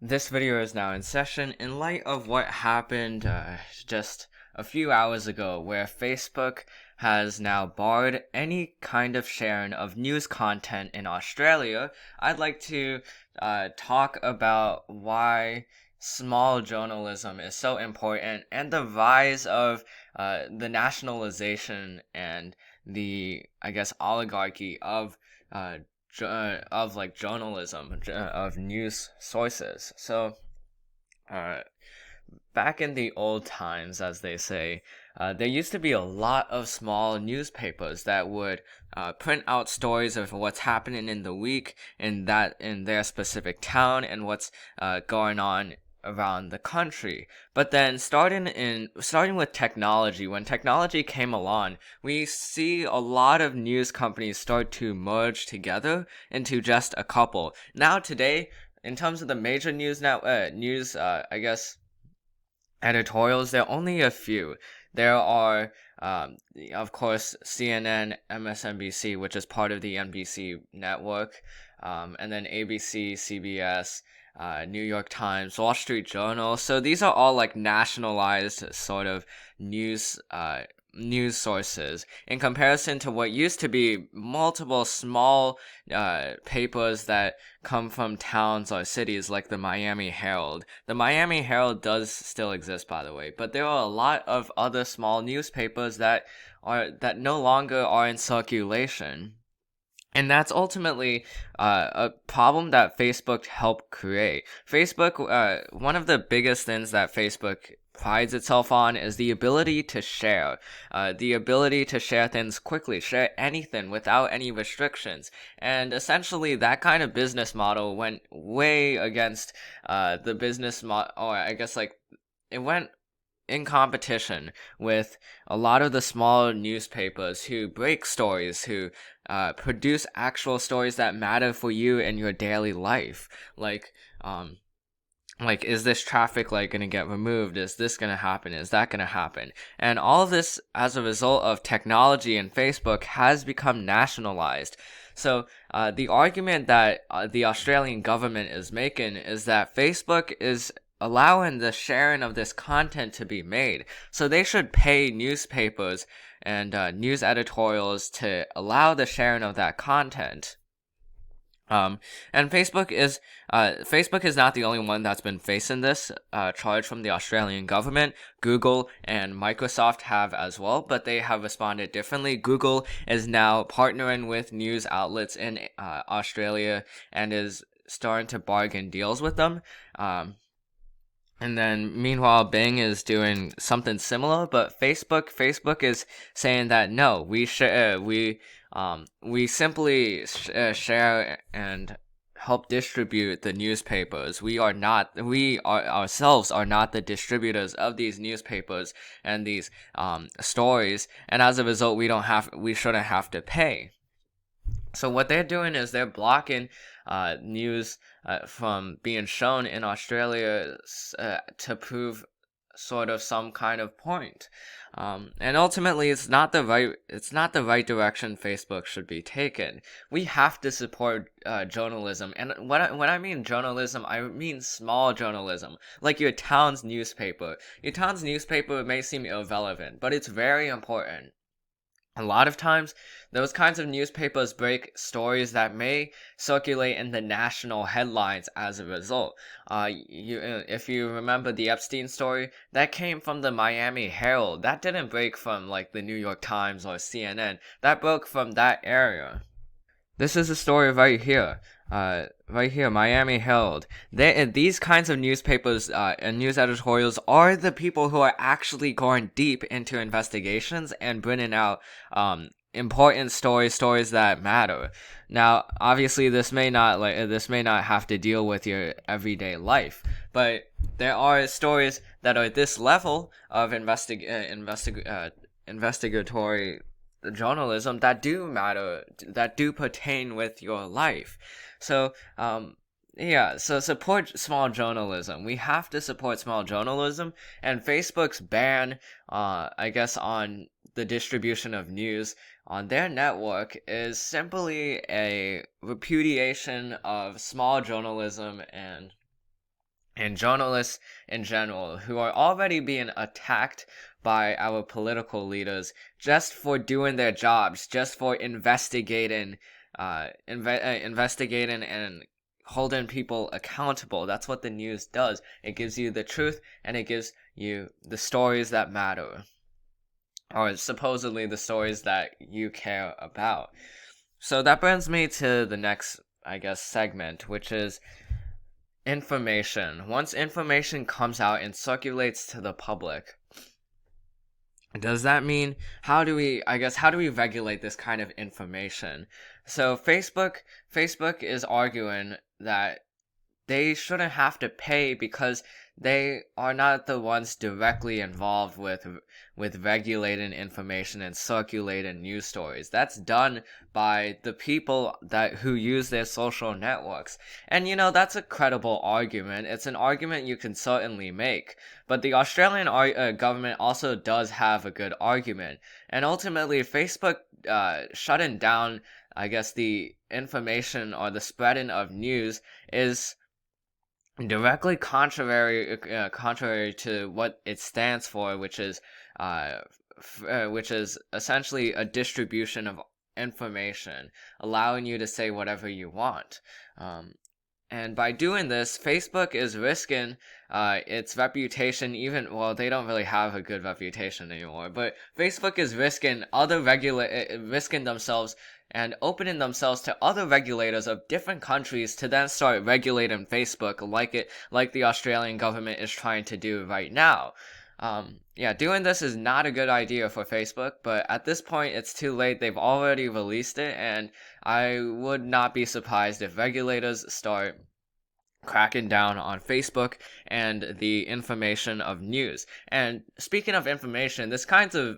This video is now in session in light of what happened just a few hours ago, where Facebook has now barred any kind of sharing of news content in Australia. I'd like to talk about why small journalism is so important and the rise of the nationalization and the, I guess, oligarchy uh, of like journalism of news sources. So, uh, back in the old times, as they say, there used to be a lot of small newspapers that would print out stories of what's happening in the week in their specific town and what's going on around the country. But then starting with technology, when technology came along, we see a lot of news companies start to merge together into just a couple. Now today, in terms of the major I guess editorials, there are only a few. There are, of course, CNN, MSNBC, which is part of the NBC network, and then ABC, CBS, New York Times, Wall Street Journal. So these are all like nationalized sort of news, news sources in comparison to what used to be multiple small papers that come from towns or cities like the Miami Herald. The Miami Herald does still exist, by the way, but there are a lot of other small newspapers that no longer are in circulation. And that's ultimately a problem that Facebook helped create. One of the biggest things that Facebook prides itself on is the ability to share things quickly, share anything without any restrictions. And essentially, that kind of business model went way against the business model, or I guess like it went in competition with a lot of the small newspapers who break stories, who produce actual stories that matter for you in your daily life. Like, is this traffic light gonna get removed? Is this gonna happen? Is that gonna happen? And all of this, as a result of technology and Facebook, has become nationalized. So, the argument that the Australian government is making is that Facebook is allowing the sharing of this content to be made. So they should pay newspapers and news editorials to allow the sharing of that content. And Facebook is not the only one that's been facing this charge from the Australian government. Google and Microsoft have as well, but they have responded differently. Google is now partnering with news outlets in Australia and is starting to bargain deals with them. And then meanwhile, Bing is doing something similar, but Facebook is saying that no, we simply share and help distribute the newspapers. We are ourselves are not the distributors of these newspapers and these stories, and as a result, we shouldn't have to pay. So what they're doing is they're blocking news from being shown in Australia to prove sort of some kind of point. And ultimately, it's not the right direction Facebook should be taken. We have to support journalism, and when I mean journalism, I mean small journalism, like your town's newspaper. Your town's newspaper may seem irrelevant, but it's very important. A lot of times, those kinds of newspapers break stories that may circulate in the national headlines as a result. If you remember the Epstein story, that came from the Miami Herald. That didn't break from like the New York Times or CNN. That broke from that area. This is a story right here. Right here, Miami Herald. These kinds of newspapers and news editorials are the people who are actually going deep into investigations and bringing out important stories that matter. Now, obviously, this may not have to deal with your everyday life, but there are stories that are this level of investigatory journalism that do matter, that do pertain with your life. So, yeah, so support small journalism. We have to support small journalism, and Facebook's ban, I guess, on the distribution of news on their network is simply a repudiation of small journalism and and journalists in general who are already being attacked by our political leaders just for doing their jobs, just for investigating and holding people accountable. That's what the news does. It gives you the truth and it gives you the stories that matter, or supposedly the stories that you care about. So that brings me to the next, I guess, segment, which is information. Once information comes out and circulates to the public, does that mean how do we regulate this kind of information? So Facebook is arguing that they shouldn't have to pay because they are not the ones directly involved with regulating information and circulating news stories. That's done by the people who use their social networks. And that's a credible argument. It's an argument you can certainly make. But the Australian government also does have a good argument. And ultimately, Facebook shutting down, I guess, the information or the spreading of news is directly contrary to what it stands for, which is essentially a distribution of information, allowing you to say whatever you want. And by doing this, Facebook is risking its reputation. They don't really have a good reputation anymore, but Facebook is risking risking themselves and opening themselves to other regulators of different countries to then start regulating Facebook like the Australian government is trying to do right now. Doing this is not a good idea for Facebook, but at this point it's too late. They've already released it, and I would not be surprised if regulators start cracking down on Facebook and the information of news. And speaking of information, this kinds of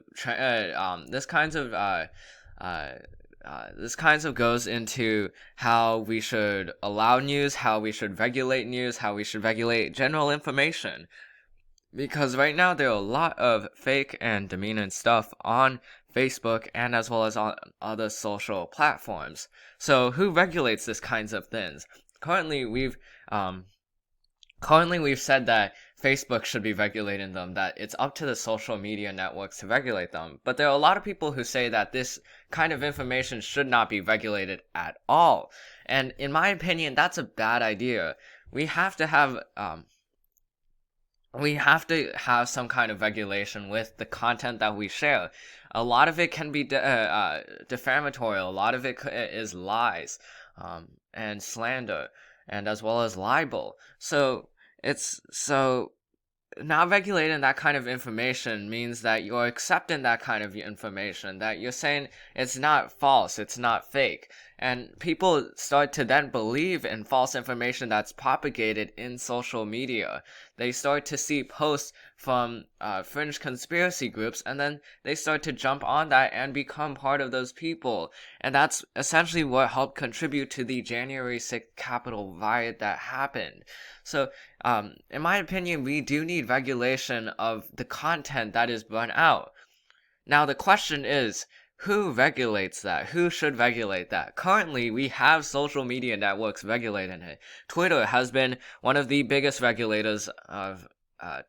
goes into how we should allow news, how we should regulate news, how we should regulate general information. Because right now there are a lot of fake and demeaning stuff on Facebook and as well as on other social platforms. So who regulates this kinds of things? Currently we've said that Facebook should be regulating them, that it's up to the social media networks to regulate them. But there are a lot of people who say that this kind of information should not be regulated at all. And in my opinion, that's a bad idea. We have to have some kind of regulation with the content that we share. A lot of it can be defamatory. A lot of it is lies and slander, and as well as libel. So not regulating that kind of information means that you're accepting that kind of information, that you're saying it's not false, it's not fake. And people start to then believe in false information that's propagated in social media. They start to see posts from fringe conspiracy groups, and then they start to jump on that and become part of those people. And that's essentially what helped contribute to the January 6th Capitol riot that happened. So, in my opinion, we do need regulation of the content that is run out. Now, the question is, who regulates that? Who should regulate that? Currently, we have social media networks regulating it. Twitter has been one of the biggest regulators of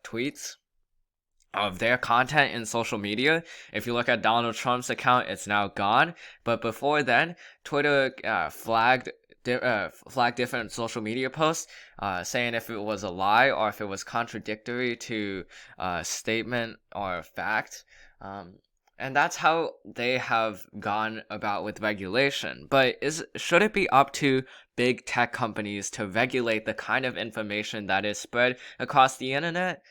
tweets, of their content in social media. If you look at Donald Trump's account, it's now gone. But before then, Twitter flagged different social media posts, saying if it was a lie or if it was contradictory to a statement or a fact. And that's how they have gone about with regulation. But should it be up to big tech companies to regulate the kind of information that is spread across the internet?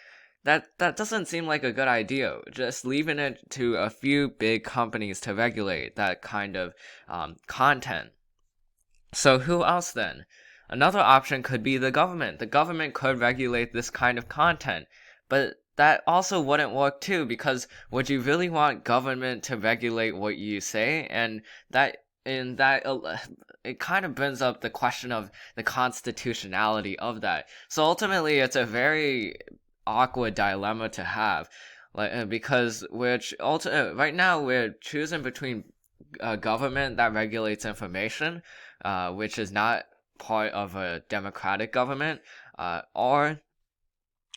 That doesn't seem like a good idea. Just leaving it to a few big companies to regulate that kind of content. So who else then? Another option could be the government. The government could regulate this kind of content, but that also wouldn't work too, because would you really want government to regulate what you say? And it kind of brings up the question of the constitutionality of that. So ultimately, it's a very awkward dilemma to have, because right now we're choosing between a government that regulates information, which is not part of a democratic government, or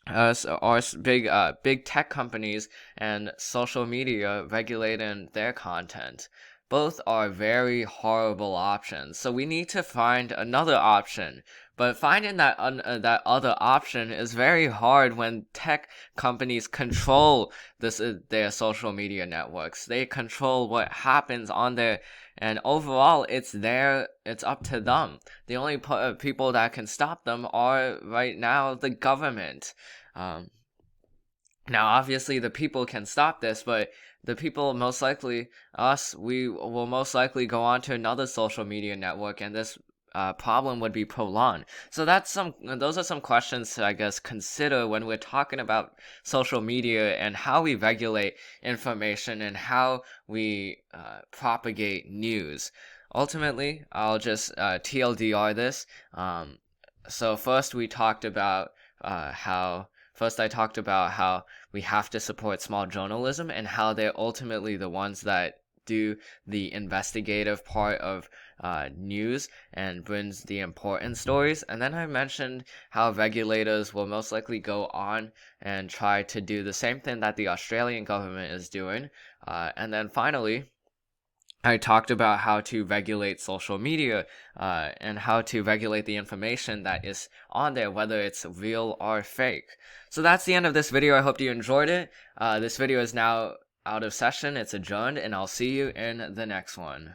big tech companies and social media regulating their content. Both are very horrible options. So we need to find another option. But finding that other option is very hard when tech companies control their social media networks. They control what happens on there, and overall, it's up to them. The only people that can stop them are right now the government. Um, Now, obviously, the people can stop this, but the people, most likely us, we will most likely go on to another social media network, and this problem would be prolonged. So those are some questions to, I guess, consider when we're talking about social media and how we regulate information and how we propagate news. Ultimately, I'll just TLDR this. So first we talked about how First, I talked about how we have to support small journalism and how they're ultimately the ones that do the investigative part of news and brings the important stories. And then I mentioned how regulators will most likely go on and try to do the same thing that the Australian government is doing. And then finally, I talked about how to regulate social media and how to regulate the information that is on there, whether it's real or fake. So that's the end of this video. I hope you enjoyed it. This video is now out of session. It's adjourned, and I'll see you in the next one.